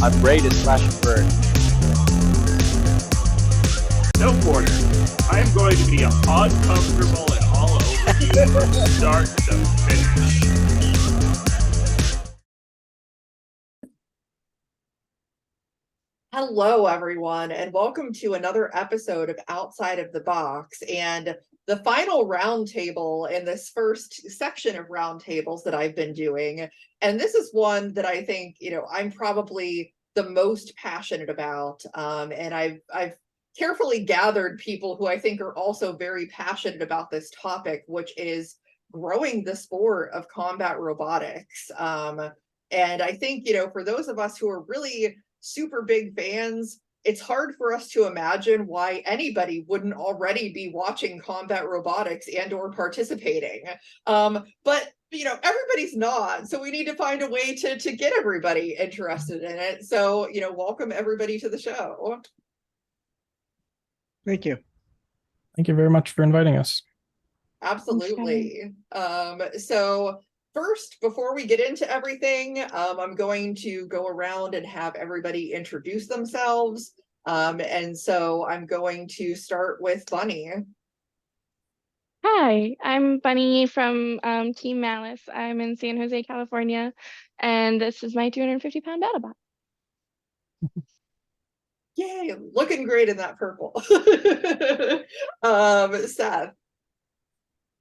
I'm ready to slash and burn. No quarter. I am going to be uncomfortable and all over you from start to finish. Hello, everyone, and welcome to another episode of Outside of the Box and the final roundtable in this first section of roundtables that I've been doing. And this is one that I think, I'm probably the most passionate about. And I've carefully gathered people who I think are also very passionate about this topic, which is growing the sport of combat robotics. And I think, for those of us who are really super big fans, it's hard for us to imagine why anybody wouldn't already be watching combat robotics and or participating. But everybody's not, so we need to find a way to get everybody interested in it. So welcome everybody to the show. Thank you. Thank you very much for inviting us. Absolutely. So first, before we get into everything, I'm going to go around and have everybody introduce themselves. And so I'm going to start with Bunny. Hi, I'm Bunny from Team Malice. I'm in San Jose, California, and this is my 250-pound BattleBot. Yay, looking great in that purple. Seth.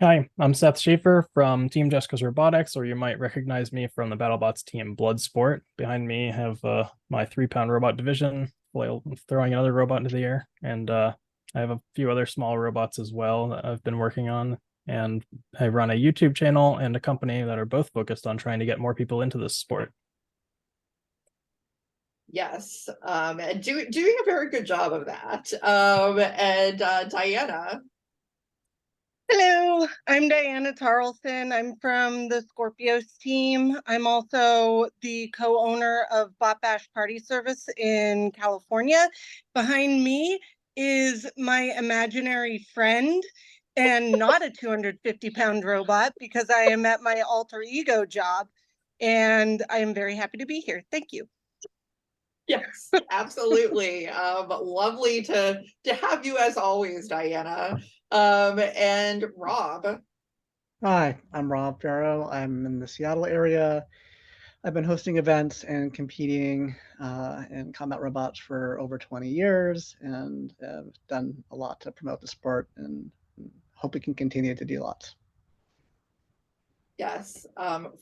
Hi, I'm Seth Schaffer from Team Cuz Robotics, or you might recognize me from the BattleBots team Bloodsport. Behind me I have my 3-pound robot division, throwing another robot into the air, and I have a few other small robots as well that I've been working on, and I run a YouTube channel and a company that are both focused on trying to get more people into this sport. Yes, and doing a very good job of that. And Diana. Hello, I'm Diana Tarlson. I'm from the Skorpios team. I'm also the co-owner of Bot Bash Party Service in California. Behind me is my imaginary friend and not a 250-pound robot because I am at my alter ego job, and I am very happy to be here. Thank you. Yes, absolutely. Lovely to have you as always, Diana. And Rob. Hi, I'm Rob Farrow. I'm in the Seattle area. I've been hosting events and competing in combat robots for over 20 years and have done a lot to promote the sport and hope we can continue to do lots. Yes,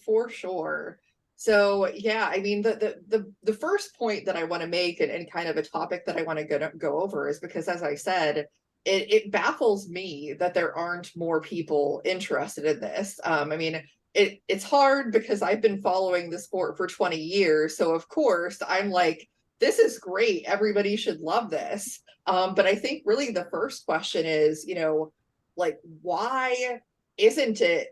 for sure. So yeah, I mean the first point that I want to make and kind of a topic that I want to go over is because, as I said, it baffles me that there aren't more people interested in this. I mean, it's hard because I've been following the sport for 20 years, so of course I'm like, this is great, everybody should love this. But I think really the first question is, like, why isn't it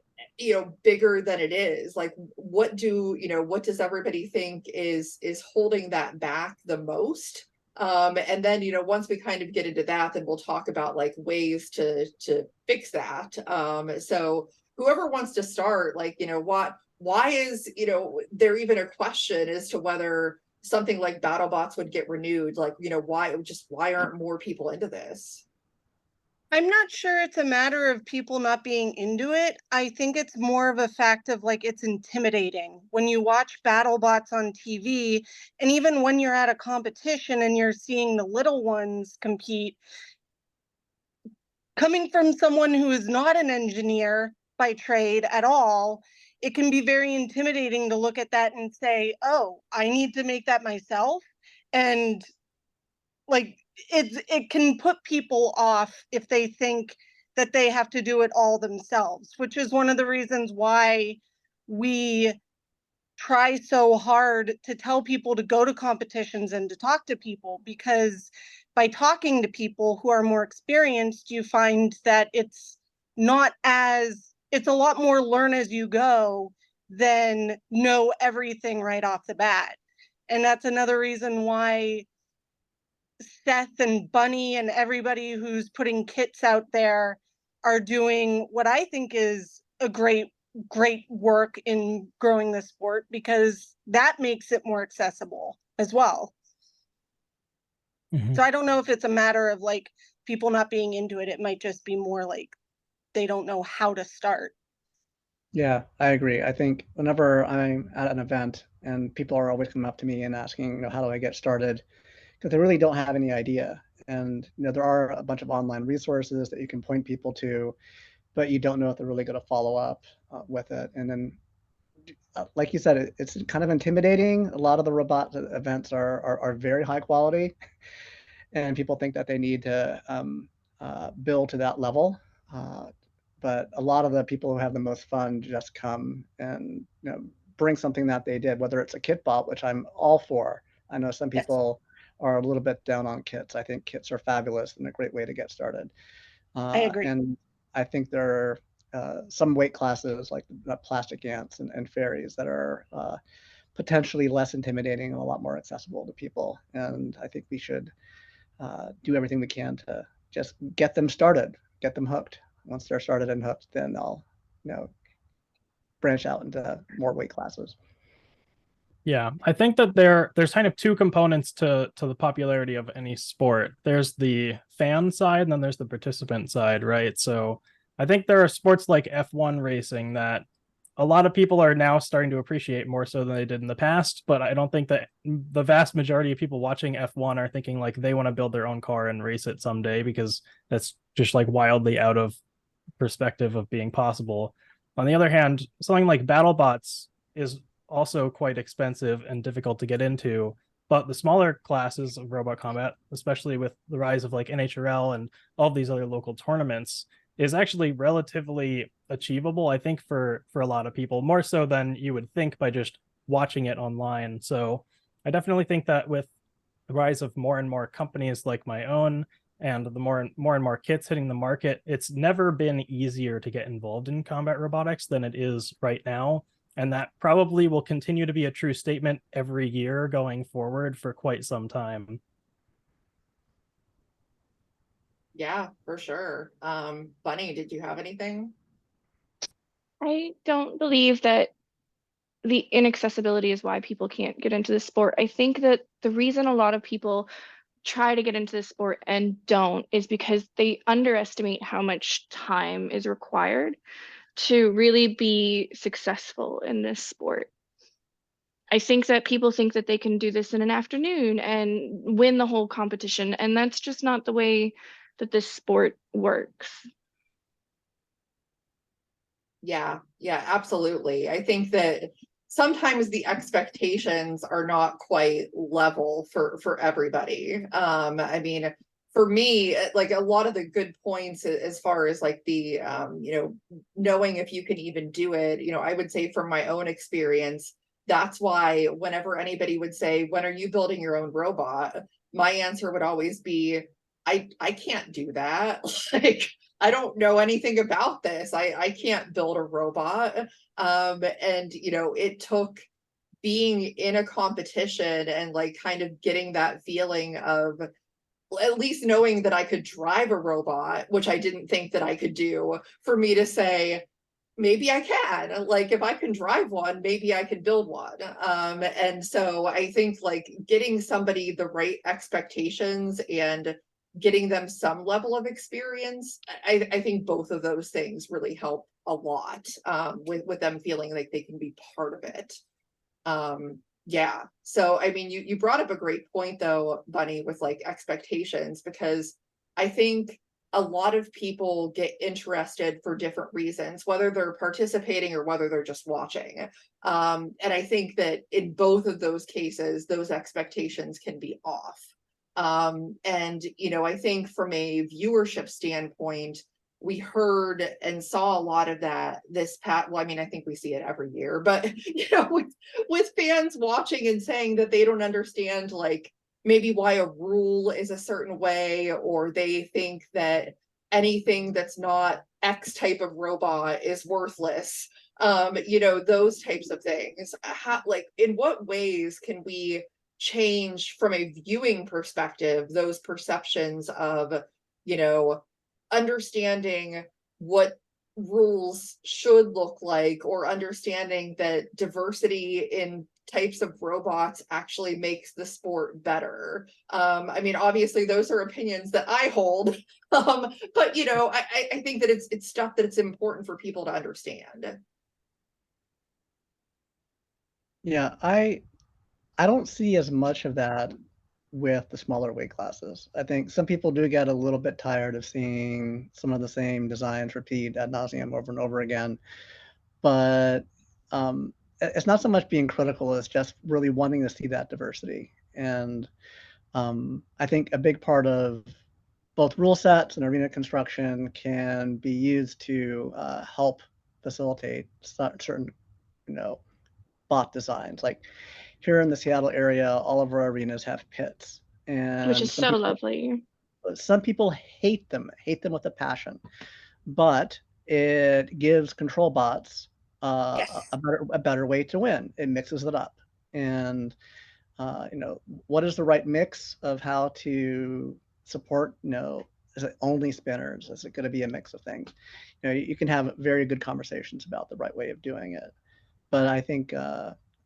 bigger than it is? Like, what does everybody think is holding that back the most? And then once we kind of get into that, then we'll talk about like ways to fix that. So whoever wants to start, like, why is there even a question as to whether something like BattleBots would get renewed? Like, why aren't more people into this? I'm not sure it's a matter of people not being into it. I think it's more of a fact of like, it's intimidating when you watch BattleBots on TV, and even when you're at a competition and you're seeing the little ones compete. Coming from someone who is not an engineer by trade at all, it can be very intimidating to look at that and say, oh, I need to make that myself. And like, it can put people off if they think that they have to do it all themselves, which is one of the reasons why we try so hard to tell people to go to competitions and to talk to people, because by talking to people who are more experienced, you find that it's a lot more learn as you go than know everything right off the bat. And that's another reason why Seth and Bunny and everybody who's putting kits out there are doing what I think is a great work in growing the sport, because that makes it more accessible. as well. Mhm. So I don't know if it's a matter of like people not being into it. It might just be more like they don't know how to start. Yeah, I agree. I think whenever I'm at an event and people are always coming up to me and asking, how do I get started? Because they really don't have any idea. And there are a bunch of online resources that you can point people to, but you don't know if they're really going to follow up with it. And then, like you said, it's kind of intimidating. A lot of the robot events are very high quality, and people think that they need to build to that level. Uh, but a lot of the people who have the most fun just come and bring something that they did, whether it's a kit bot, which I'm all for. I know some Yes, people are a little bit down on kits. I think kits are fabulous and a great way to get started. I agree. And I think there are some weight classes like the plastic ants and fairies that are potentially less intimidating and a lot more accessible to people. And I think we should do everything we can to just get them started, get them hooked. Once they're started and hooked, then I'll, branch out into more weight classes. Yeah, I think that there's kind of two components to the popularity of any sport. There's the fan side and then there's the participant side, right? So I think there are sports like F1 racing that a lot of people are now starting to appreciate more so than they did in the past, but I don't think that the vast majority of people watching F1 are thinking like they want to build their own car and race it someday, because that's just like wildly out of perspective of being possible. On the other hand, something like BattleBots is also quite expensive and difficult to get into. But the smaller classes of robot combat, especially with the rise of like NHRL and all of these other local tournaments, is actually relatively achievable, I think, for a lot of people, more so than you would think by just watching it online. So I definitely think that with the rise of more and more companies like my own and the more and more kits hitting the market, it's never been easier to get involved in combat robotics than it is right now. And that probably will continue to be a true statement every year going forward for quite some time. Yeah, for sure. Bunny, did you have anything? I don't believe that the inaccessibility is why people can't get into the sport. I think that the reason a lot of people try to get into the sport and don't is because they underestimate how much time is required to really be successful in this sport. I think that people think that they can do this in an afternoon and win the whole competition, and that's just not the way that this sport works. Yeah, absolutely. I think that sometimes the expectations are not quite level for everybody. I mean, for me, like a lot of the good points as far as like the knowing if you can even do it, I would say from my own experience, that's why whenever anybody would say, "When are you building your own robot?" my answer would always be, I can't do that. Like, I don't know anything about this. I can't build a robot. And it took being in a competition and like kind of getting that feeling of at least knowing that I could drive a robot, which I didn't think that I could do, for me to say, maybe I can. Like, if I can drive one, maybe I can build one. And so I think like getting somebody the right expectations and getting them some level of experience, I think both of those things really help a lot, with them feeling like they can be part of it. Yeah. So I mean, you brought up a great point though, Bunny, with like expectations, because I think a lot of people get interested for different reasons, whether they're participating or whether they're just watching. And I think that in both of those cases, those expectations can be off. And I think from a viewership standpoint, we heard and saw a lot of that well, I mean, I think we see it every year, but with fans watching and saying that they don't understand like maybe why a rule is a certain way, or they think that anything that's not X type of robot is worthless. Those types of things. Like, in what ways can we change from a viewing perspective those perceptions of, understanding what rules should look like, or understanding that diversity in types of robots actually makes the sport better. I mean, obviously those are opinions that I hold, but you know, I think that it's stuff that it's important for people to understand. Yeah, I don't see as much of that with the smaller weight classes. I think some people do get a little bit tired of seeing some of the same designs repeat ad nauseum over and over again. But it's not so much being critical as just really wanting to see that diversity. And I think a big part of both rule sets and arena construction can be used to help facilitate certain, you know, bot designs. Like here in the Seattle area, all of our arenas have pits, Which and is so lovely. some people hate them with a passion, but it gives control bots Yes. a better way to win. It mixes it up, and you know, what is the right mix of how to support, you know, is it only spinners? Is it going to be a mix of things? You know, you can have very good conversations about the right way of doing it. But I think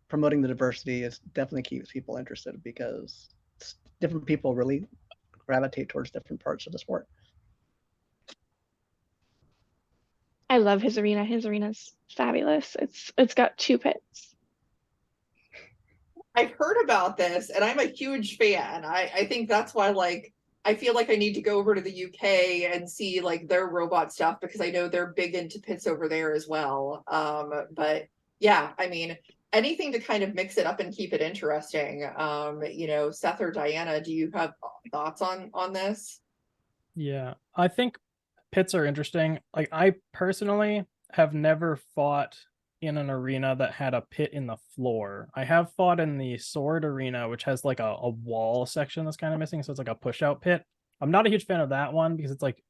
promoting the diversity is definitely keeps people interested, because different people really gravitate towards different parts of the sport. I love his arena. His arena's fabulous. It's got 2 pits. I've heard about this and I'm a huge fan. I think that's why, like, I feel like I need to go over to the UK and see like their robot stuff, because I know they're big into pits over there as well. But yeah, I mean, anything to kind of mix it up and keep it interesting. You know, Seth or Diana, do you have thoughts on this? Yeah, I think pits are interesting. Like, I personally have never fought in an arena that had a pit in the floor. I have fought in the sword arena, which has like a wall section that's kind of missing, so it's like a push out pit. I'm not a huge fan of that one because it's like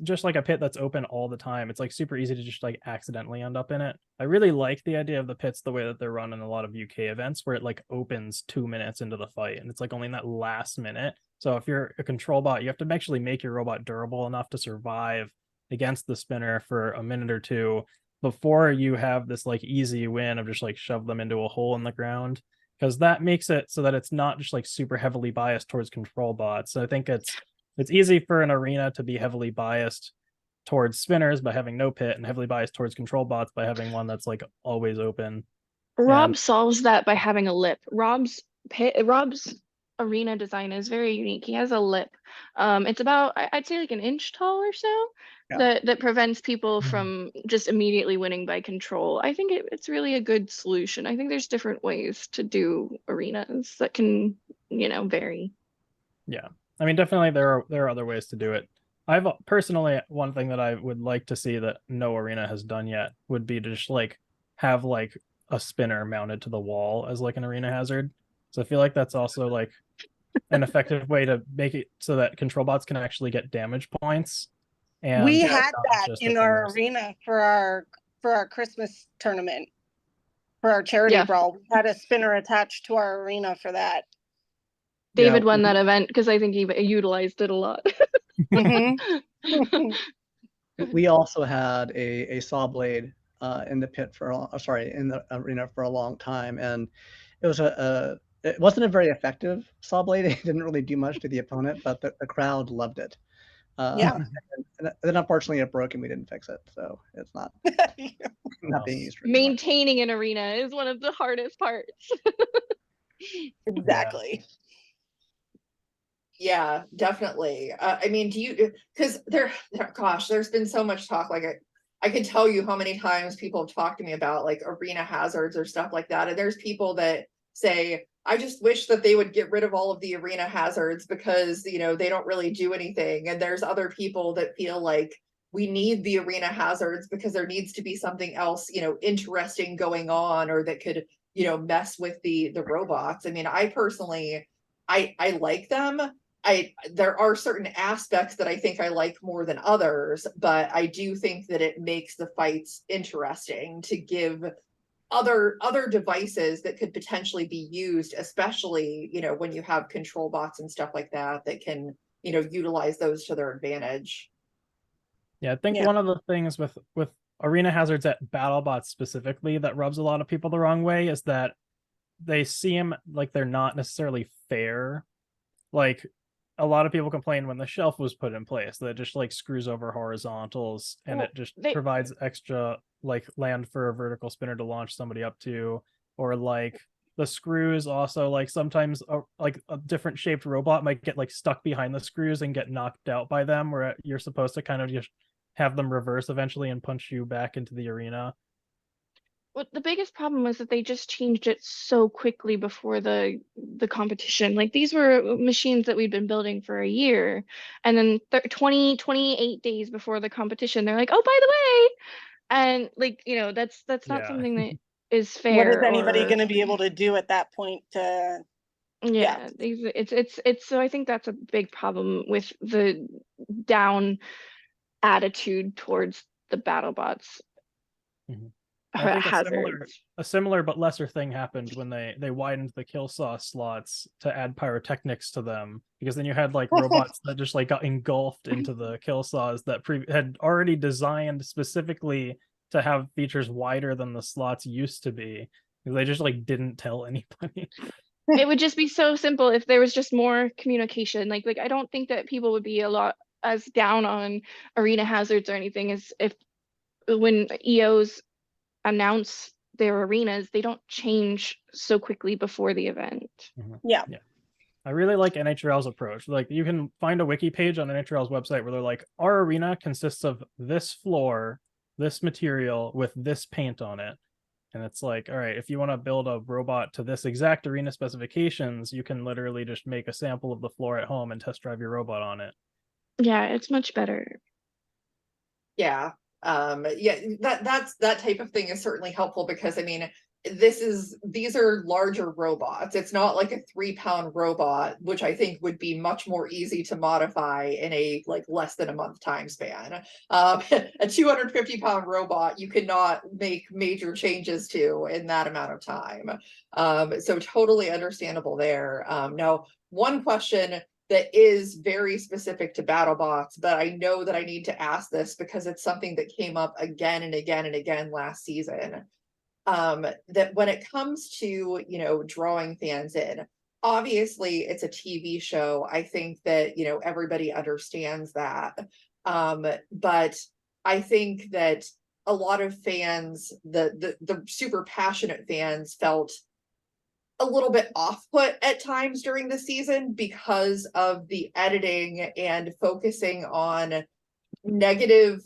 just like a pit that's open all the time. It's like super easy to just like accidentally end up in it. I really like the idea of the pits the way that they're run in a lot of UK events, where it like opens 2 minutes into the fight and it's like only in that last minute. So if you're a control bot, you have to actually make your robot durable enough to survive against the spinner for a minute or two before you have this like easy win of just like shove them into a hole in the ground, because that makes it so that it's not just like super heavily biased towards control bots. So I think it's easy for an arena to be heavily biased towards spinners by having no pit, and heavily biased towards control bots by having one that's like always open. Rob And solves that by having a lip. Rob's arena design is very unique. He has a lip. It's about I'd say like an inch tall or so, Yeah. that prevents people from just immediately winning by control. I think it's really a good solution. I think there's different ways to do arenas that can, you know, vary. yeah, I mean, definitely there are other ways to do it. I've personally, one thing that I would like to see that no arena has done yet would be to just like have like a spinner mounted to the wall as like an arena hazard. So I feel like that's also like an effective way to make it so that control bots can actually get damage points. And We it's had not that just in that our there's- arena for our Christmas tournament, for our charity Yeah. brawl. We had a spinner attached to our arena for that. David Yeah. won that event because I think he utilized it a lot. Mhm. We also had a saw blade in the pit in the arena for a long time, and it was it wasn't a very effective saw blade. It didn't really do much to the opponent, but the crowd loved it. Yeah. And then unfortunately it broke and we didn't fix it, so it's not being used for anymore. Maintaining an arena is one of the hardest parts. Exactly. Yeah, definitely. I mean, do you, because gosh, there's been so much talk. Like, I could tell you how many times people have talked to me about like arena hazards or stuff like that. And there's people that say, I just wish that they would get rid of all of the arena hazards because, you know, they don't really do anything. And there's other people that feel like we need the arena hazards because there needs to be something else, you know, interesting going on, or that could, you know, mess with the robots. I mean, I personally, I like them. There are certain aspects that I think I like more than others, but I do think that it makes the fights interesting to give other devices that could potentially be used, especially, you know, when you have control bots and stuff like that that can, you know, utilize those to their advantage. Yeah, I think Yeah. one of the things with arena hazards at BattleBots specifically that rubs a lot of people the wrong way is that they seem like they're not necessarily fair. Like a lot of people complain when the shelf was put in place that it just like screws over horizontals and Well, it just they- provides extra like land for a vertical spinner to launch somebody up to, or like the screws also like sometimes like a different shaped robot might get like stuck behind the screws and get knocked out by them, where you're supposed to kind of just have them reverse eventually and punch you back into the arena. Well, the biggest problem was that they just changed it so quickly before the competition. Like these were machines that we'd been building for a year, and then 28 days before the competition, they're like, "Oh, by the way," and like that's not Yeah. something that is What is fair. anybody Or going to be able to do at that point to, yeah, it's so I think that's a big problem with the down attitude towards the BattleBots Mhm. I think hazards. a similar but lesser thing happened when they widened the kill saw slots to add pyrotechnics to them, because then you had like robots that just like got engulfed into the kill saws that had already designed specifically to have features wider than the slots used to be. They just like didn't tell anybody. It would just be so simple if there was just more communication. Like I don't think that people would be a lot as down on arena hazards or anything as if when EOs announce their arenas, they don't change so quickly before the event. yeah. I really like NHRL's approach. Like you can find a wiki page on NHRL's website where they're like, our arena consists of this floor, this material with this paint on it. And it's like, all right, if you want to build a robot to this exact arena specifications, you can literally just make a sample of the floor at home and test drive your robot on it. Yeah, it's much better. Yeah. Yeah, that type of thing is certainly helpful because I mean, these are larger robots. It's not like a 3-pound robot, which I think would be much more easy to modify in a like less than a month time span. A 250-pound robot you cannot make major changes to in that amount of time. So totally understandable there. Now, one question that is very specific to BattleBots, but I know that I need to ask this because it's something that came up again and again and again last season. That when it comes to, drawing fans in, obviously it's a TV show. I think that, everybody understands that. But I think that a lot of fans, the super passionate fans felt a little bit off-put at times during the season because of the editing and focusing on negative,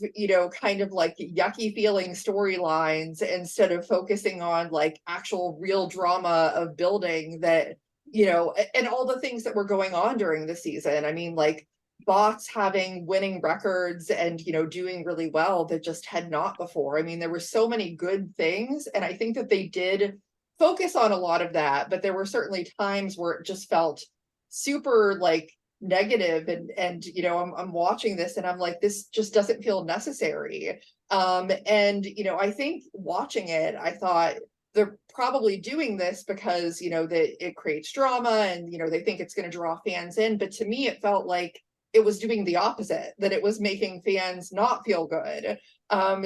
kind of like yucky feeling storylines instead of focusing on like actual real drama of building that, and all the things that were going on during the season. I mean, like bots having winning records and, doing really well that just had not before. I mean, there were so many good things, and I think that they did focus on a lot of that, but there were certainly times where it just felt super like negative and I'm watching this and I'm like, this just doesn't feel necessary. And I think watching it, I thought they're probably doing this because that it creates drama and they think it's going to draw fans in, but to me it felt like it was doing the opposite, that it was making fans not feel good.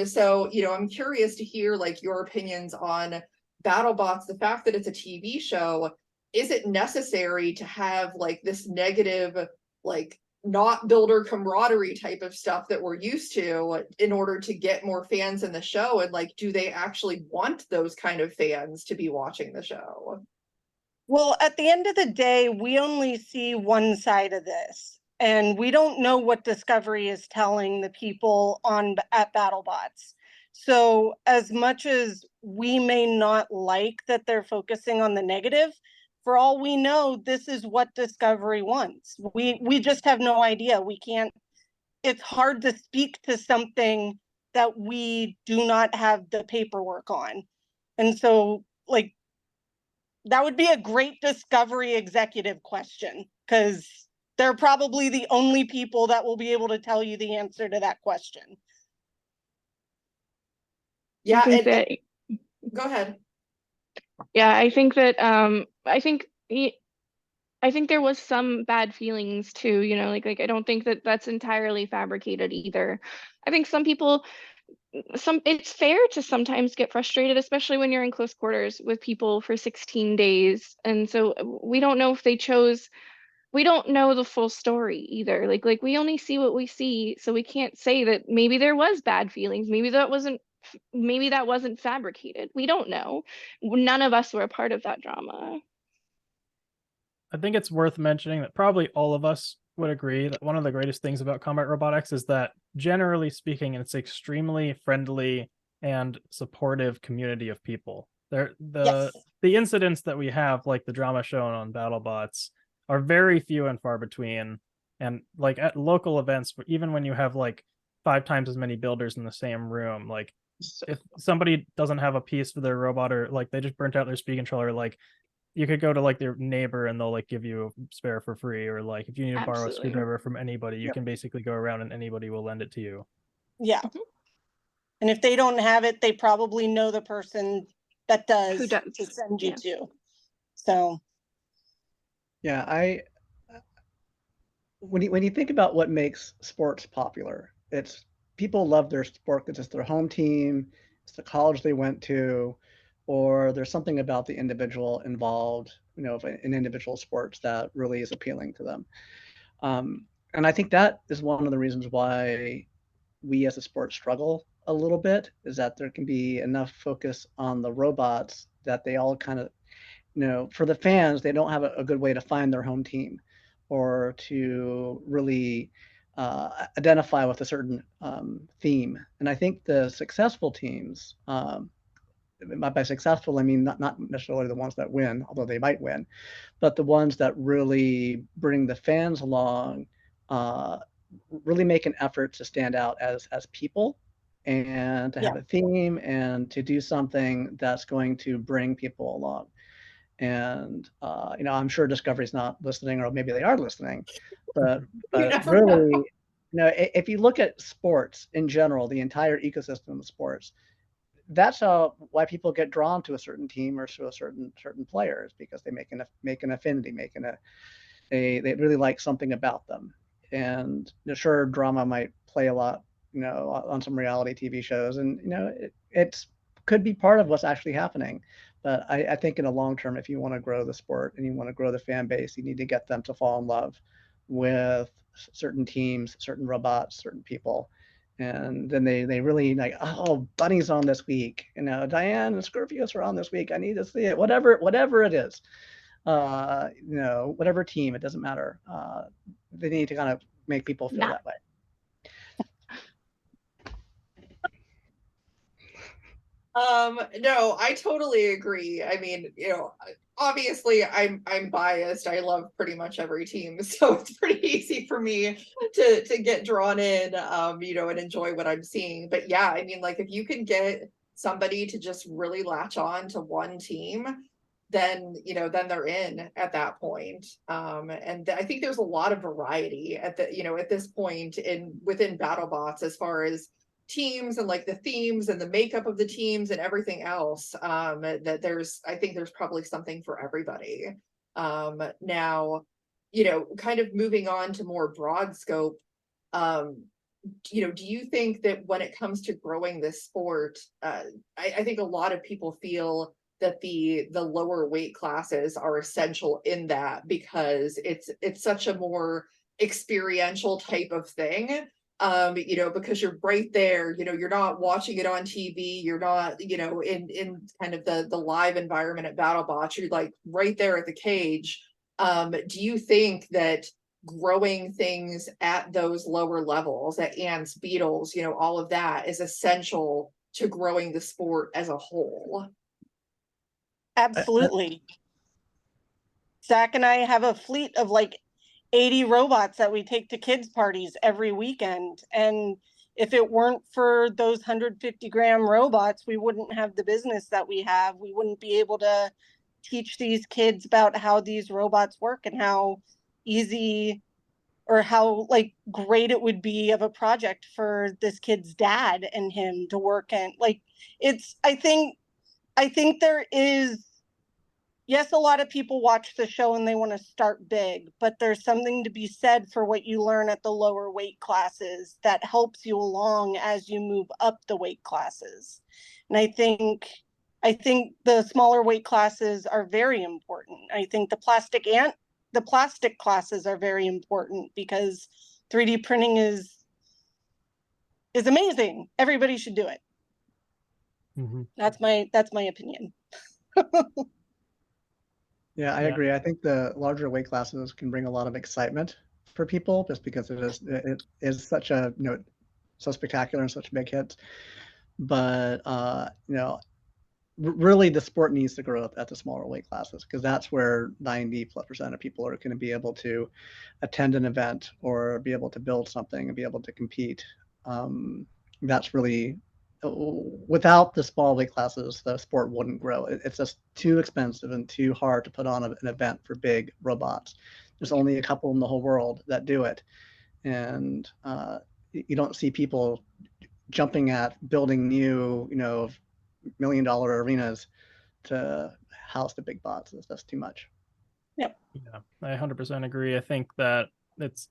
So I'm curious to hear like your opinions on BattleBots, the fact that it's a TV show. Is it necessary to have like this negative, like not builder camaraderie type of stuff that we're used to in order to get more fans in the show? And like, do they actually want those kind of fans to be watching the show? Well, at the end of the day, we only see one side of this, and we don't know what Discovery is telling the people at BattleBots. So as much as we may not like that they're focusing on the negative, for all we know, this is what Discovery wants. We just have no idea. We can't, it's hard to speak to something that we do not have the paperwork on. And so like, that would be a great Discovery executive question, because they're probably the only people that will be able to tell you the answer to that question. Yeah, I think that, go ahead. yeah, I think that I I think there was some bad feelings too, you know, like I don't think that that's entirely fabricated either. I think some people, it's fair to sometimes get frustrated, especially when you're in close quarters with people for 16 days. And so we don't know if they chose, we don't know the full story either. Like we only see what we see, so we can't say that maybe there was bad feelings. Maybe that wasn't fabricated. We don't know. None of us were a part of that drama. I think it's worth mentioning that probably all of us would agree that one of the greatest things about combat robotics is that, generally speaking, it's extremely friendly and supportive community of people. The incidents that we have, like the drama shown on BattleBots, are very few and far between. And like at local events, even when you have like 5 times as many builders in the same room, like if somebody doesn't have a piece for their robot, or like they just burnt out their speed controller, like you could go to like their neighbor and they'll like give you a spare for free, or like if you need to borrow a Absolutely. screwdriver from anybody, you can basically go around and anybody will lend it to you. Yeah. And if they don't have it, they probably know the person that does, Who does. to send you to. So Yeah, when you think about what makes sports popular, it's people love their sport because it's their home team, it's the college they went to, or there's something about the individual involved, you know, in individual sports that really is appealing to them. And I think that is one of the reasons why we as a sport struggle a little bit, is that there can be enough focus on the robots that they all kind of, you know, for the fans, they don't have a good way to find their home team or to really identify with a certain theme. And I think the successful teams, by successful, I mean not necessarily the ones that win, although they might win, but the ones that really bring the fans along, really make an effort to stand out as people and to have a theme and to do something that's going to bring people along. And you know, I'm sure Discovery's not listening, or maybe they are listening, but really, you know, if you look at sports in general, the entire ecosystem of sports, that's why people get drawn to a certain team or to a certain players, because they make an affinity, they really like something about them. And you know, sure, drama might play a lot, you know, on some reality TV shows, and you know, it's could be part of what's actually happening. But I think in the long term, if you want to grow the sport and you want to grow the fan base, you need to get them to fall in love with certain teams, certain robots, certain people. And then they really like, oh, Bunny's on this week, you know, Diane and Skorpios are on this week, I need to see it, whatever it is, you know, whatever team, it doesn't matter. They need to kind of make people feel that way. No, I totally agree. I mean, you know, obviously I'm biased. I love pretty much every team, so it's pretty easy for me to get drawn in, you know, and enjoy what I'm seeing. But yeah, I mean, like if you can get somebody to just really latch on to one team, then you know, then they're in at that point. And I think there's a lot of variety at the, you know, at this point within BattleBots as far as teams and like the themes and the makeup of the teams and everything else, that I think there's probably something for everybody. Now, you know, kind of moving on to more broad scope, you know, do you think that when it comes to growing this sport, I think a lot of people feel that the lower weight classes are essential in that, because it's such a more experiential type of thing, you know, because you're right there, you know, you're not watching it on TV, you're not, you know, in kind of the live environment at BattleBots, you're like right there at the cage. Do you think that growing things at those lower levels, at ants, beetles, you know, all of that is essential to growing the sport as a whole? absolutely. Zach and I have a fleet of like 80 robots that we take to kids' parties every weekend. And if it weren't for those 150-gram robots, we wouldn't have the business that we have. We wouldn't be able to teach these kids about how these robots work and how easy or how like great it would be of a project for this kid's dad and him to work in. Like it's, I think there is yes, a lot of people watch the show and they want to start big, but there's something to be said for what you learn at the lower weight classes that helps you along as you move up the weight classes. And I think the smaller weight classes are very important. I think the plastic classes are very important because 3D printing is amazing. Everybody should do it. Mm-hmm. That's my opinion. Yeah, I agree. I think the larger weight classes can bring a lot of excitement for people just because it is such a, so spectacular and such big hits. But really the sport needs to grow up at the smaller weight classes because that's where 90+% of people are going to be able to attend an event or be able to build something and be able to compete. That's really, without the small weight classes, the sport wouldn't grow. It's just too expensive and too hard to put on an event for big robots. There's only a couple in the whole world that do it. And you don't see people jumping at building new, $1 million arenas to house the big bots. That's too much. Yep. Yeah, I 100% agree. I think that it's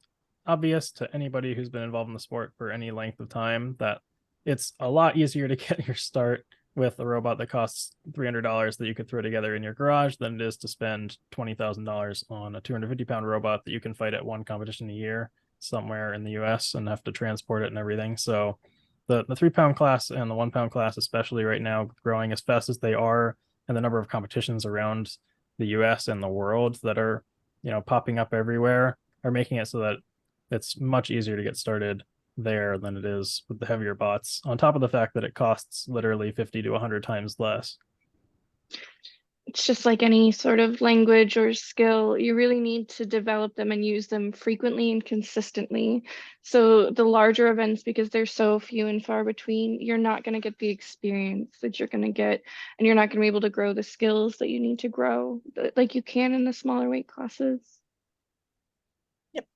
obvious to anybody who's been involved in the sport for any length of time that it's a lot easier to get your start with a robot that costs $300 that you could throw together in your garage than it is to spend $20,000 on a 250-pound robot that you can fight at one competition a year somewhere in the US and have to transport it and everything. So the 3-pound class and the 1-pound class, especially right now, growing as fast as they are, and the number of competitions around the US and the world that are, popping up everywhere, are making it so that it's much easier to get started there than it is with the heavier bots, on top of the fact that it costs literally 50 to 100 times less. It's just like any sort of language or skill, you really need to develop them and use them frequently and consistently. So the larger events, because they're so few and far between, you're not going to get the experience that you're going to get, and you're not going to be able to grow the skills that you need to grow like you can in the smaller weight classes. Yep.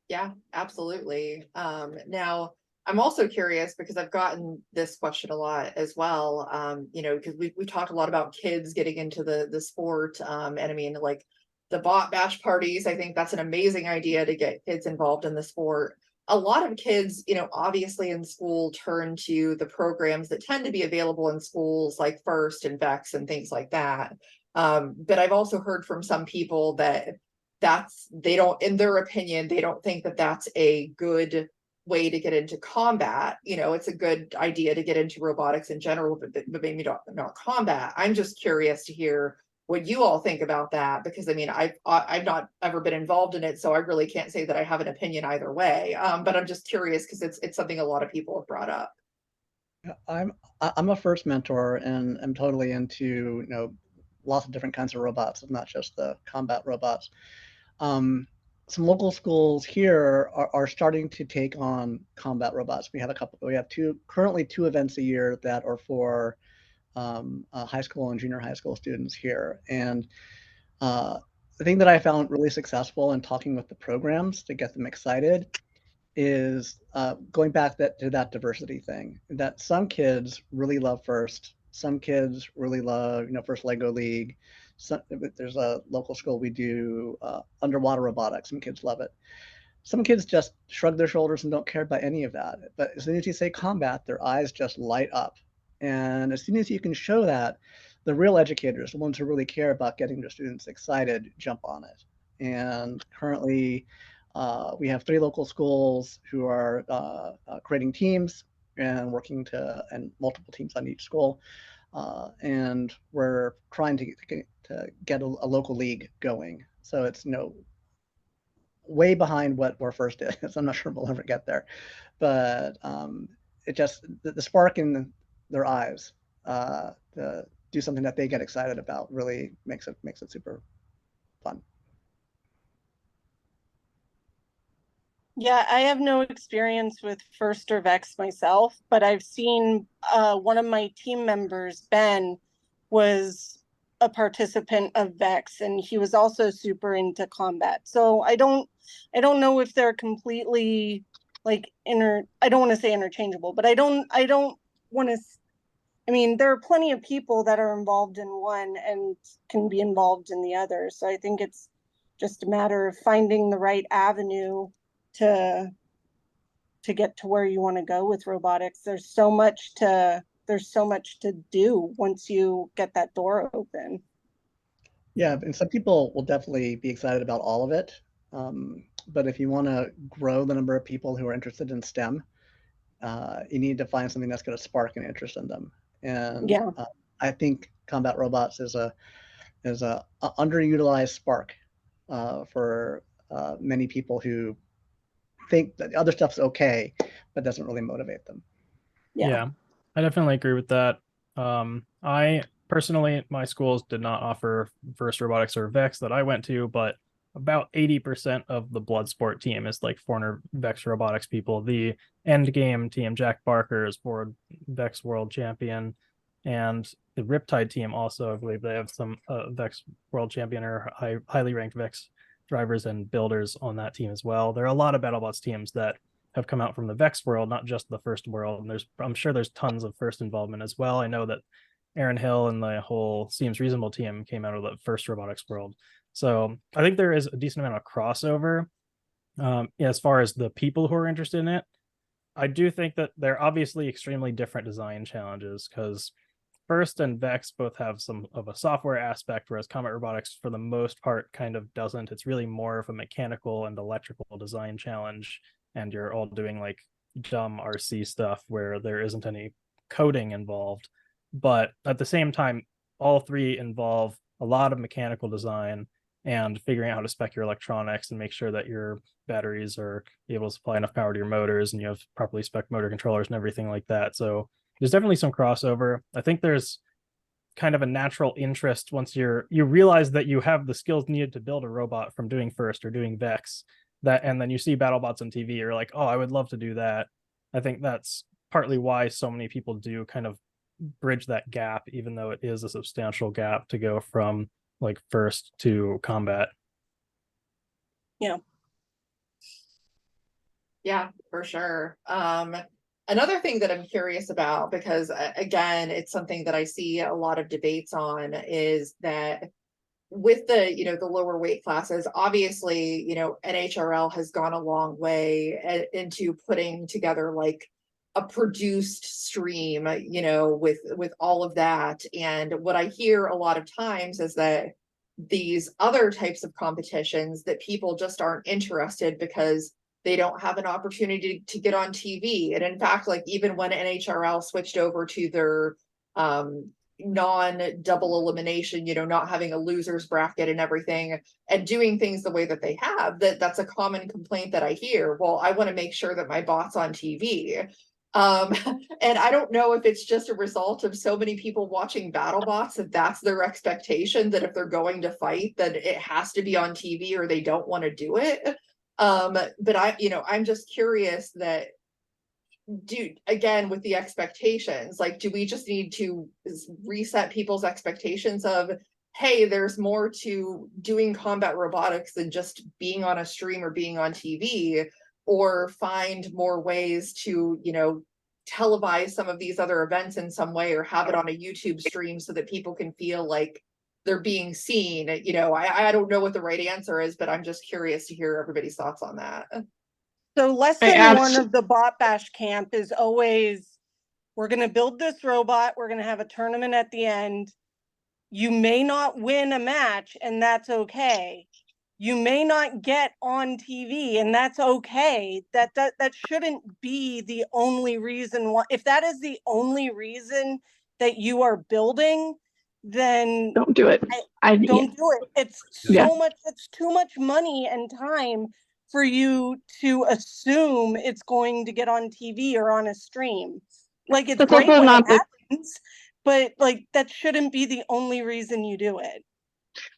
Yeah, absolutely. Now I'm also curious because I've gotten this question a lot as well. Because we talked a lot about kids getting into the sport. And I mean, like the bot bash parties, I think that's an amazing idea to get kids involved in the sport. A lot of kids, obviously in school turn to the programs that tend to be available in schools like First and Vex and things like that. But I've also heard from some people that they don't, in their opinion, they don't think that that's a good way to get into combat. It's a good idea to get into robotics in general, but maybe not combat. I'm just curious to hear what you all think about that, because I mean, I've not ever been involved in it, so I really can't say that I have an opinion either way. But I'm just curious because it's something a lot of people have brought up. I'm a first mentor, and I'm totally into lots of different kinds of robots, not just the combat robots. Some local schools here are starting to take on combat robots. We have currently two events a year that are for high school and junior high school students here. And the thing that I found really successful in talking with the programs to get them excited is going back to that diversity thing, that some kids really love First. Some kids really love, First Lego League. There's a local school we do underwater robotics, and kids love it. Some kids just shrug their shoulders and don't care about any of that. But as soon as you say combat, their eyes just light up. And as soon as you can show that, the real educators, the ones who really care about getting their students excited, jump on it. And currently, we have 3 local schools who are creating teams and and multiple teams on each school. And we're trying to get a local league going. So it's way behind where First is. I'm not sure we'll ever get there, but it just the spark in their eyes to do something that they get excited about really makes it super fun. Yeah, I have no experience with First or Vex myself, but I've seen one of my team members, Ben, was a participant of Vex, and he was also super into combat. So I don't know if they're completely like I don't want to say interchangeable, but I don't want to I mean, there are plenty of people that are involved in one and can be involved in the other. So I think it's just a matter of finding the right avenue to get to where you want to go with robotics. There's so much to do once you get that door open. Yeah, and some people will definitely be excited about all of it. But if you want to grow the number of people who are interested in STEM, you need to find something that's going to spark an interest in them. And Yeah. I think combat robots is a underutilized spark for many people who think that other stuff's okay, but doesn't really motivate them. Yeah, I definitely agree with that. I personally, my schools did not offer First Robotics or Vex that I went to, but about 80% of the Bloodsport team is like former Vex Robotics people. The end game team, Jack Barker, is for Vex World Champion, and the Riptide team also, I believe they have some Vex World Champion or highly ranked Vex drivers and builders on that team as well. There are a lot of BattleBots teams that have come out from the Vex world, not just the First world. And I'm sure there's tons of First involvement as well. I know that Aaron Hill and the whole Seems Reasonable team came out of the First Robotics world. So I think there is a decent amount of crossover. As far as the people who are interested in it, I do think that they're obviously extremely different design challenges, because First and Vex both have some of a software aspect, whereas Combat Robotics, for the most part, kind of doesn't. It's really more of a mechanical and electrical design challenge, and you're all doing like dumb RC stuff where there isn't any coding involved. But at the same time, all three involve a lot of mechanical design and figuring out how to spec your electronics and make sure that your batteries are able to supply enough power to your motors and you have properly spec motor controllers and everything like that. So there's definitely some crossover. I think there's kind of a natural interest once you realize that you have the skills needed to build a robot from doing First or doing Vex, that, and then you see BattleBots on TV, you're like, oh, I would love to do that. I think that's partly why so many people do kind of bridge that gap, even though it is a substantial gap to go from like First to combat. Yeah, for sure. Another thing that I'm curious about, because again, it's something that I see a lot of debates on, is that with the, the lower weight classes, obviously, NHRL has gone a long way into putting together like a produced stream, with all of that. And what I hear a lot of times is that these other types of competitions, that people just aren't interested because they don't have an opportunity to get on TV. And in fact, like even when NHRL switched over to their non-double elimination, not having a losers bracket and everything, and doing things the way that they have, that's a common complaint that I hear. Well, I want to make sure that my bot's on TV. And I don't know if it's just a result of so many people watching BattleBots that that's their expectation, that if they're going to fight, that it has to be on TV or they don't want to do it. But I'm just curious that, again, with the expectations, like, do we just need to reset people's expectations of, hey, there's more to doing combat robotics than just being on a stream or being on TV, or find more ways to, televise some of these other events in some way, or have it on a YouTube stream so that people can feel like they're being seen. I don't know what the right answer is, but I'm just curious to hear everybody's thoughts on that. So lesson one of the Bot Bash camp is always, we're going to build this robot, we're going to have a tournament at the end. You may not win a match, and that's okay. You may not get on TV, and that's okay. That shouldn't be the only reason why. If that is the only reason that you are building, then don't do it. Don't do it. It's much. It's too much money and time for you to assume it's going to get on TV or on a stream. Like, it's great when it happens, but like that shouldn't be the only reason you do it.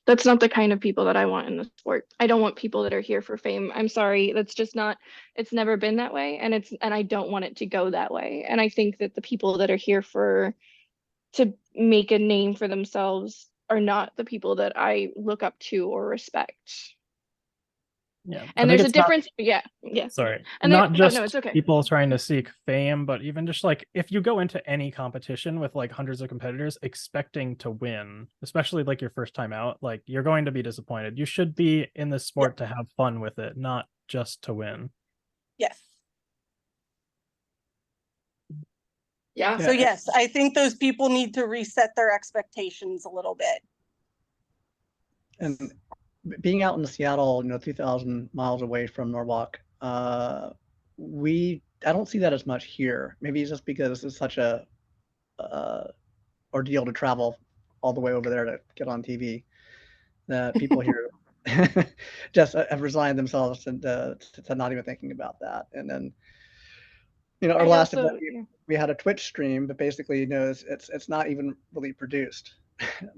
That's not the kind of people that I want in the sport. I don't want people that are here for fame. I'm sorry. That's just not, it's never been that way. And I don't want it to go that way. And I think that the people that are here to make a name for themselves are not the people that I look up to or respect. Yeah, I And think there's a it's not, difference. Yeah. sorry, And not no, just no, it's okay. people trying to seek fame, but even just like if you go into any competition with like hundreds of competitors expecting to win, especially like your first time out, like you're going to be disappointed. You should be in this sport to have fun with it, not just to win. Yes. Yeah. So yes, I think those people need to reset their expectations a little bit. And being out in Seattle, 2,000 miles away from Norwalk, I don't see that as much here. Maybe it's just because it's such a ordeal to travel all the way over there to get on TV that people here just have resigned themselves to not even thinking about that. And then, our last event, we had a Twitch stream, but basically, it's not even really produced,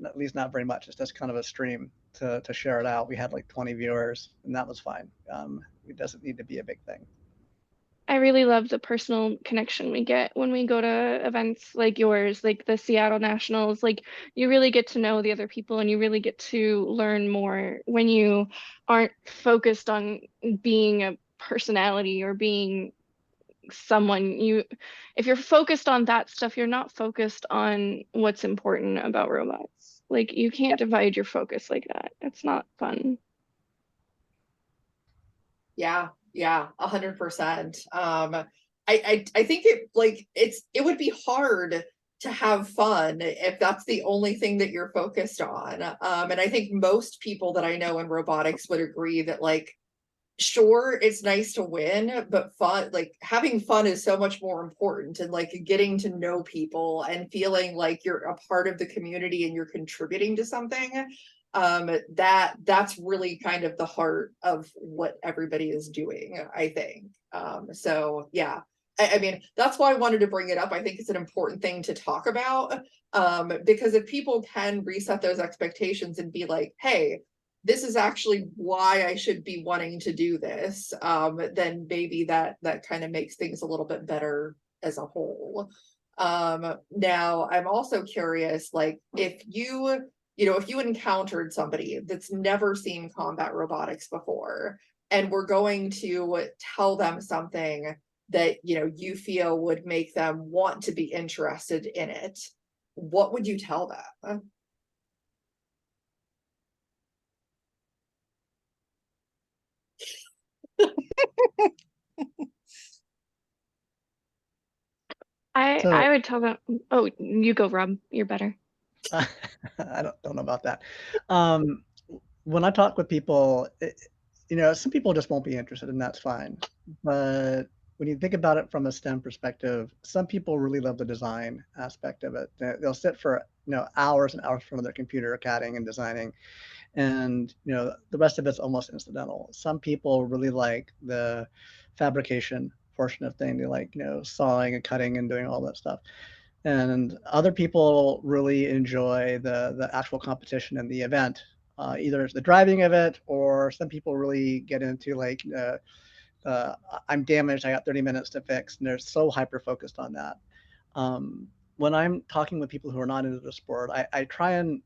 at least not very much. It's just kind of a stream to share it out. We had like 20 viewers, and that was fine. It doesn't need to be a big thing. I really love the personal connection we get when we go to events like yours, like the Seattle Nationals. Like you really get to know the other people and you really get to learn more when you aren't focused on being a personality or being someone. If you're focused on that stuff, you're not focused on what's important about robots. Like you can't divide your focus like that. It's not fun. Yeah, 100%. I think it would be hard to have fun if that's the only thing that you're focused on. And I think most people that I know in robotics would agree that like, sure, it's nice to win, but having fun is so much more important, and like getting to know people and feeling like you're a part of the community and you're contributing to something. That's really kind of the heart of what everybody is doing, I think. So yeah, I mean, that's why I wanted to bring it up. I think it's an important thing to talk about, because if people can reset those expectations and be like, hey, this is actually why I should be wanting to do this, then maybe that kind of makes things a little bit better as a whole. Now I'm also curious, like if you encountered somebody that's never seen combat robotics before, and we're going to tell them something that, you feel would make them want to be interested in it, what would you tell them? I would tell them, oh, you go, Rob, you're better. I don't know about that. When I talk with people, some people just won't be interested, and that's fine. But when you think about it from a STEM perspective, some people really love the design aspect of it. They'll sit for hours and hours in front of their computer CADing and designing, and the rest of it's almost incidental. Some people really like the fabrication portion of thing. They like sawing and cutting and doing all that stuff. And other people really enjoy the actual competition and the event, either it's the driving of it, or some people really get into like, I'm damaged, I got 30 minutes to fix, and they're so hyper-focused on that. When I'm talking with people who are not into the sport, I try and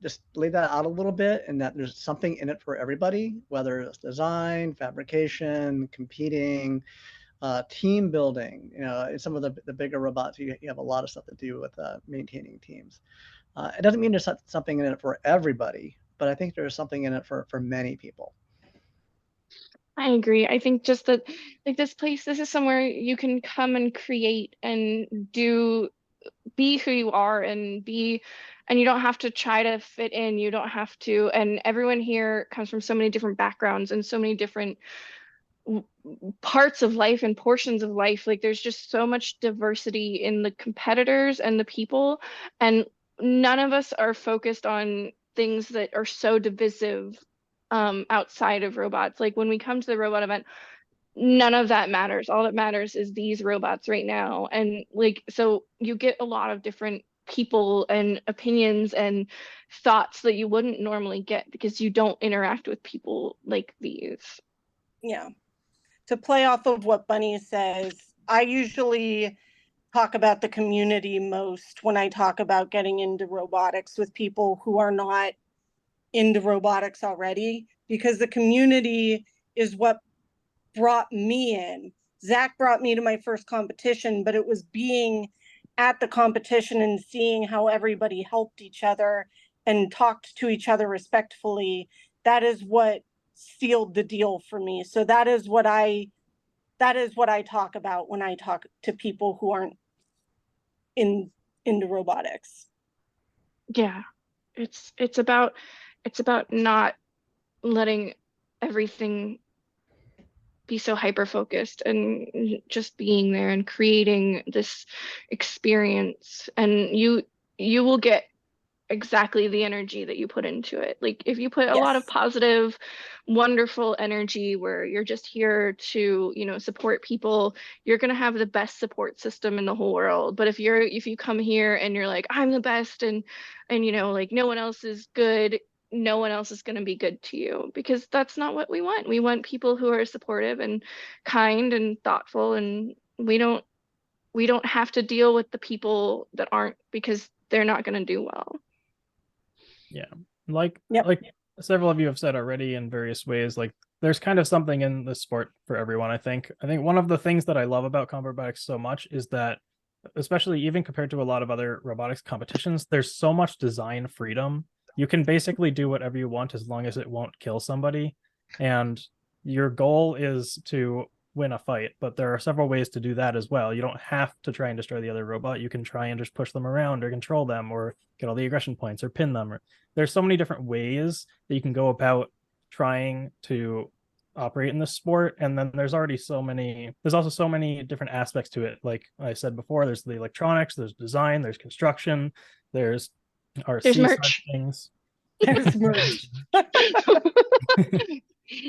just lay that out a little bit, and that there's something in it for everybody, whether it's design, fabrication, competing, team building. In some of the bigger robots, you have a lot of stuff to do with maintaining teams. It doesn't mean there's something in it for everybody, but I think there's something in it for many people. I agree. I think just that, like this is somewhere you can come and create and be who you are and you don't have to try to fit in. You don't have to, and everyone here comes from so many different backgrounds and so many different parts of life and portions of life. Like there's just so much diversity in the competitors and the people, and none of us are focused on things that are so divisive outside of robots. Like when we come to the robot event, none of that matters. All that matters is these robots right now. And like, so you get a lot of different people and opinions and thoughts that you wouldn't normally get because you don't interact with people like these. Yeah. To play off of what Bunny says, I usually talk about the community most when I talk about getting into robotics with people who are not into robotics already, because the community is what brought me in. Zach brought me to my first competition, but it was being at the competition and seeing how everybody helped each other and talked to each other respectfully. That is what sealed the deal for me. So that is what I talk about when I talk to people who aren't into robotics. Yeah, it's about not letting everything be so hyper focused and just being there and creating this experience, and you will get exactly the energy that you put into it. Like if you put a lot of Yes. positive, wonderful energy where you're just here to, support people, you're going to have the best support system in the whole world. But if you come here and you're like, I'm the best, and like no one else is good, no one else is going to be good to you, because that's not what we want. We want people who are supportive and kind and thoughtful, and we don't have to deal with the people that aren't, because they're not going to do well. Yeah. Like Yep. like several of you have said already in various ways, like there's kind of something in this sport for everyone, I think. I think one of the things that I love about combat robotics so much is that, especially even compared to a lot of other robotics competitions, there's so much design freedom. You can basically do whatever you want as long as it won't kill somebody. And your goal is to win a fight, but there are several ways to do that as well. You don't have to try and destroy the other robot. You can try and just push them around or control them or get all the aggression points or pin them. There's so many different ways that you can go about trying to operate in this sport. And then there's also so many different aspects to it. Like I said before, there's the electronics, there's design, there's construction, there's There's RC merch. things. There's merch.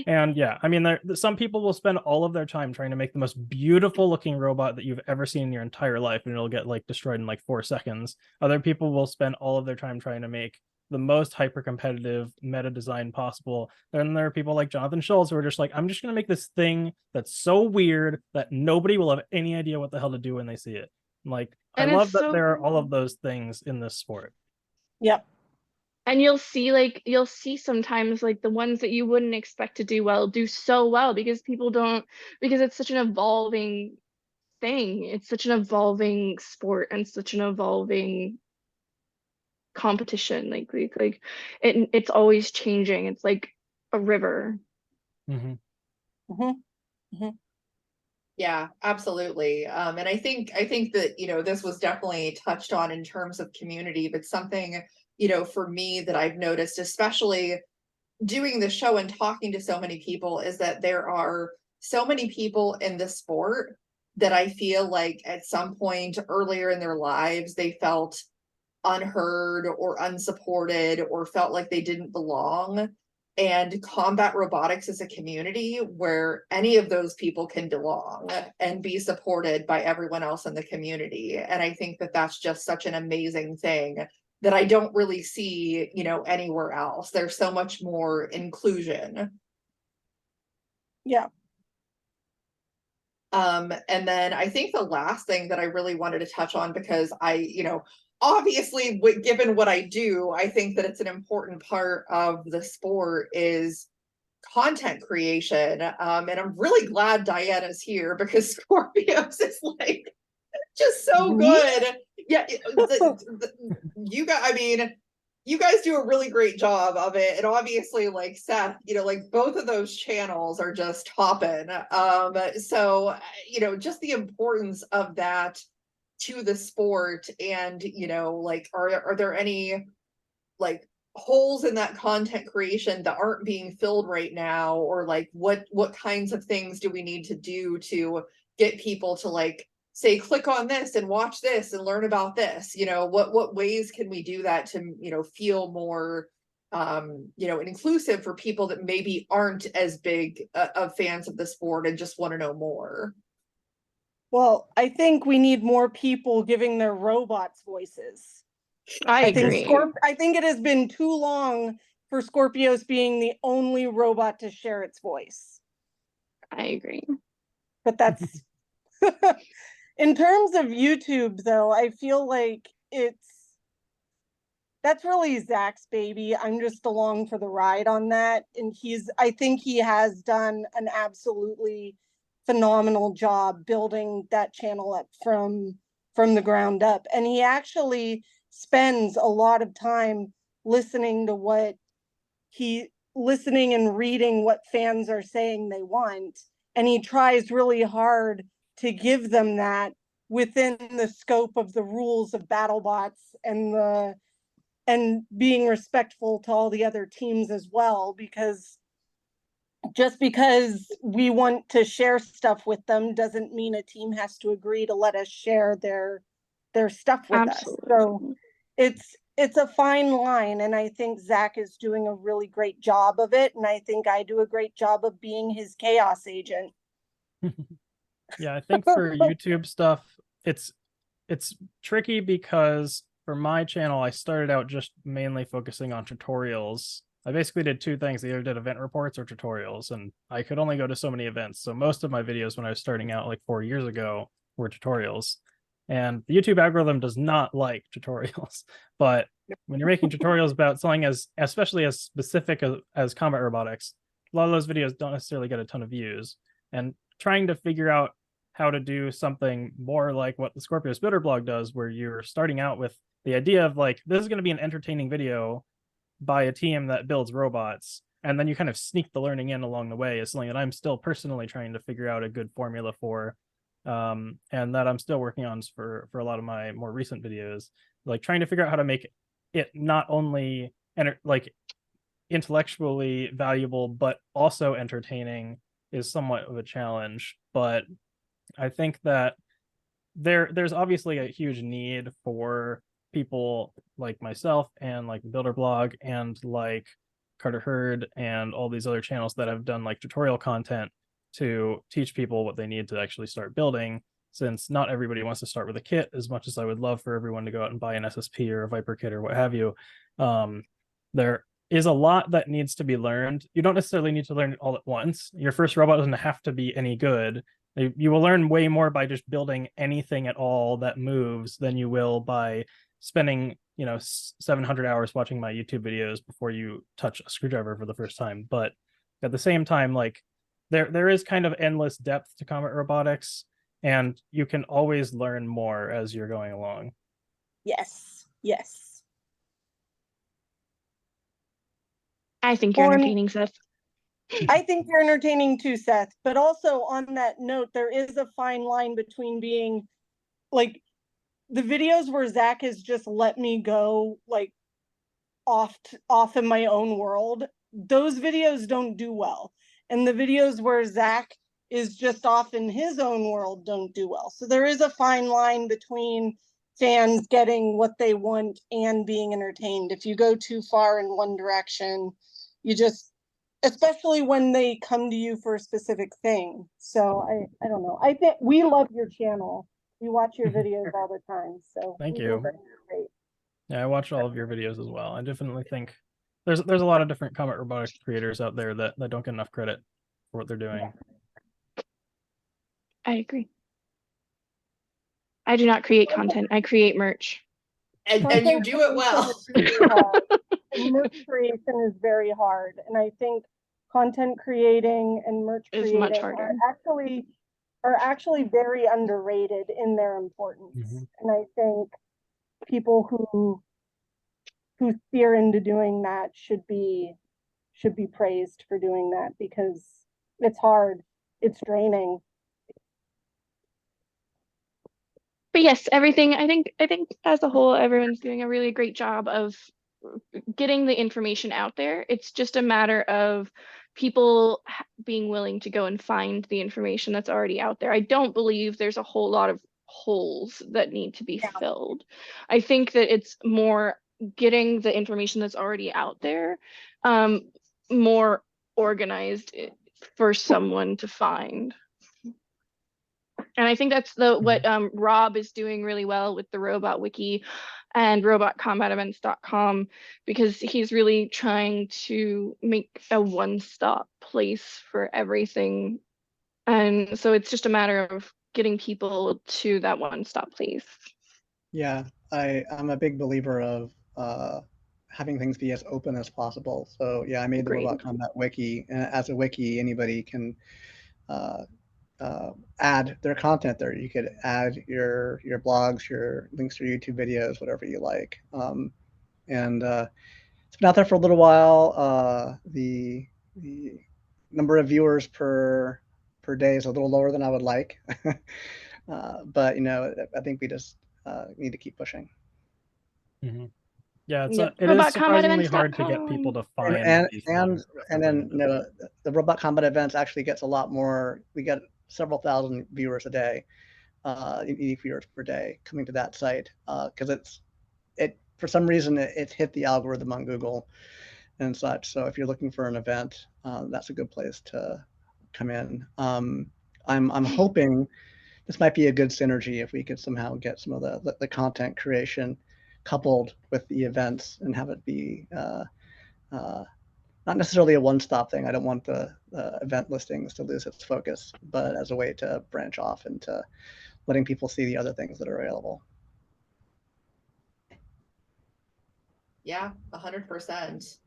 And yeah, I mean, some people will spend all of their time trying to make the most beautiful looking robot that you've ever seen in your entire life, and it'll get like destroyed in like 4 seconds. Other people will spend all of their time trying to make the most hyper competitive meta design possible. Then there are people like Jonathan Schultz who are just like, I'm just going to make this thing that's so weird that nobody will have any idea what the hell to do when they see it. Like, And I love it's that so there are all cool. of those things in this sport. Yep. And you'll see sometimes like the ones that you wouldn't expect to do well do so well, because because it's such an evolving thing. It's such an evolving sport and such an evolving competition. It's always changing. It's like a river. Mm-hmm. Mm-hmm. Mm-hmm. Yeah, absolutely. And I think that, this was definitely touched on in terms of community, but something, for me that I've noticed, especially doing the show and talking to so many people, is that there are so many people in the sport that I feel like at some point earlier in their lives, they felt unheard or unsupported or felt like they didn't belong. And combat robotics is a community where any of those people can belong and be supported by everyone else in the community. And I think that that's just such an amazing thing that I don't really see, anywhere else. There's so much more inclusion. Yeah. And then I think the last thing that I really wanted to touch on, because obviously, given what I do, I think that it's an important part of the sport is content creation. And I'm really glad Diana's here, because Skorpios is like just so good. Yeah, you guys do a really great job of it, and obviously, like Seth, like both of those channels are just hopping. So just the importance of that to the sport, and like are there any like holes in that content creation that aren't being filled right now, or like what kinds of things do we need to do to get people to like say click on this and watch this and learn about this? What ways can we do that to feel more inclusive for people that maybe aren't as big of fans of the sport and just want to know more? Well, I think we need more people giving their robots voices. I agree. I think it has been too long for Skorpios being the only robot to share its voice. I agree. But that's in terms of YouTube, though, I feel like that's really Zach's baby. I'm just along for the ride on that. And I think he has done an absolutely phenomenal job building that channel up from the ground up. And he actually spends a lot of time listening and reading what fans are saying they want. And he tries really hard to give them that within the scope of the rules of BattleBots and being respectful to all the other teams as well, because just because we want to share stuff with them doesn't mean a team has to agree to let us share their stuff with Absolutely. us. So it's a fine line, and I think Zach is doing a really great job of it, and I think I do a great job of being his chaos agent. Yeah, I think for YouTube stuff, it's tricky because for my channel, I started out just mainly focusing on tutorials. I basically did two things. I either did event reports or tutorials, and I could only go to so many events. So most of my videos when I was starting out like 4 years ago were tutorials. And the YouTube algorithm does not like tutorials. But when you're making tutorials about something especially as specific as combat robotics, a lot of those videos don't necessarily get a ton of views. And trying to figure out how to do something more like what the Skorpios builder blog does, where you're starting out with the idea of like, this is going to be an entertaining video by a team that builds robots, and then you kind of sneak the learning in along the way, is something that I'm still personally trying to figure out a good formula for, and that I'm still working on for a lot of my more recent videos, like trying to figure out how to make it not only like intellectually valuable but also entertaining is somewhat of a challenge. But I think that there's obviously a huge need for people like myself and like Builder Blog and like Carter Hurd and all these other channels that have done like tutorial content to teach people what they need to actually start building, since not everybody wants to start with a kit. As much as I would love for everyone to go out and buy an SSP or a Viper kit or what have you, there is a lot that needs to be learned. You don't necessarily need to learn it all at once. Your first robot doesn't have to be any good. You will learn way more by just building anything at all that moves than you will by spending 700 hours watching my YouTube videos before you touch a screwdriver for the first time. But at the same time, like there is kind of endless depth to combat robotics, and you can always learn more as you're going along. Yes. I think you're entertaining, Seth. I think you're entertaining too, Seth. But also on that note, there is a fine line between being like the videos where Zach has just let me go like off in my own world. Those videos don't do well. And the videos where Zach is just off in his own world don't do well. So there is a fine line between fans getting what they want and being entertained. If you go too far in one direction, you just, especially when they come to you for a specific thing. So I don't know. I think we love your channel. We watch your videos all the time. So Thank you. Great. Yeah, I watch all of your videos as well. I definitely think there's a lot of different combat robotics creators out there that don't get enough credit for what they're doing. I agree. I do not create content. I create merch. And you do it well. Merch creation is very hard. And I think content creating and merch creating much harder. are actually very underrated in their importance. Mm-hmm. And I think people who steer into doing that should be praised for doing that, because it's hard, it's draining. But yes, everything, I think as a whole, everyone's doing a really great job of getting the information out there. It's just a matter of people being willing to go and find the information that's already out there. I don't believe there's a whole lot of holes that need to be filled. I think that it's more getting the information that's already out there more organized for someone to find. And I think that's what Rob is doing really well with the Robot Wiki and robotcombatevents.com, because he's really trying to make a one-stop place for everything. And so it's just a matter of getting people to that one-stop place. Yeah, I'm a big believer of having things be as open as possible. So yeah, I made the Agreed. Robot Combat Wiki, and as a wiki, anybody can add their content there. You could add your blogs, your links to YouTube videos, whatever you like. And it's been out there for a little while. The number of viewers per day is a little lower than I would like, but you know, I think we just need to keep pushing. Mm-hmm. Yeah, it's Yep. it is surprisingly hard to get people to find And these and things and then you know, the Robot Combat events actually gets a lot more. We get several thousand viewers a day, unique viewers per day coming to that site, because it for some reason it's hit the algorithm on Google and such. So if you're looking for an event, that's a good place to come in. I'm hoping this might be a good synergy if we could somehow get some of the content creation coupled with the events and have it be not necessarily a one-stop thing. I don't want the event listings to lose its focus, but as a way to branch off into letting people see the other things that are available. Yeah, 100%.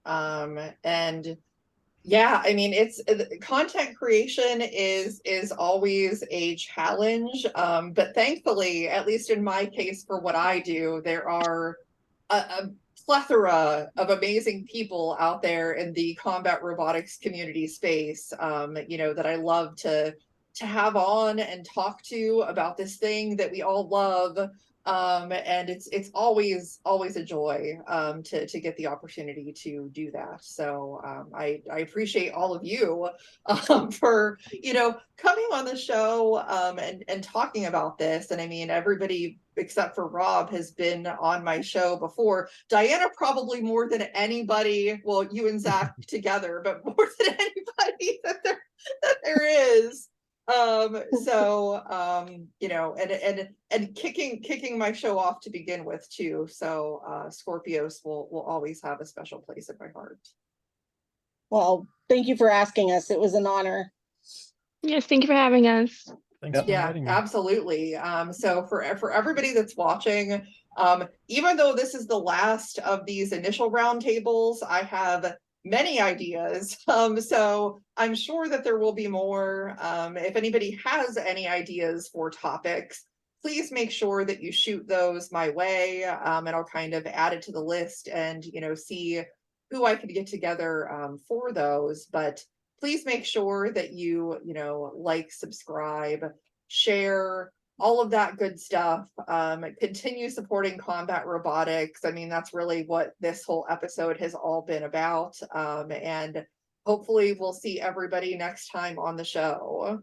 And yeah, I mean, it's content creation is always a challenge. But thankfully, at least in my case, for what I do, there are a plethora of amazing people out there in the combat robotics community space, you know, that I love to have on and talk to about this thing that we all love. And it's always a joy to get the opportunity to do that. So I appreciate all of you for, you know, coming on the show and talking about this. And I mean, everybody except for Rob has been on my show before. Diana probably more than anybody, well, you and Zach together, but more than anybody that there is. You know, and kicking my show off to begin with too. So Skorpios will always have a special place in my heart. Well, thank you for asking us. It was an honor. Yes, thank you for having us. Thanks for Yeah, inviting me. absolutely. So for everybody that's watching, even though this is the last of these initial roundtables, I have many ideas. So I'm sure that there will be more. If anybody has any ideas for topics, please make sure that you shoot those my way, and I'll kind of add it to the list and, you know, see who I could get together for those. But please make sure that you know, like, subscribe, share, all of that good stuff. Continue supporting combat robotics. I mean, that's really what this whole episode has all been about. And hopefully we'll see everybody next time on the show.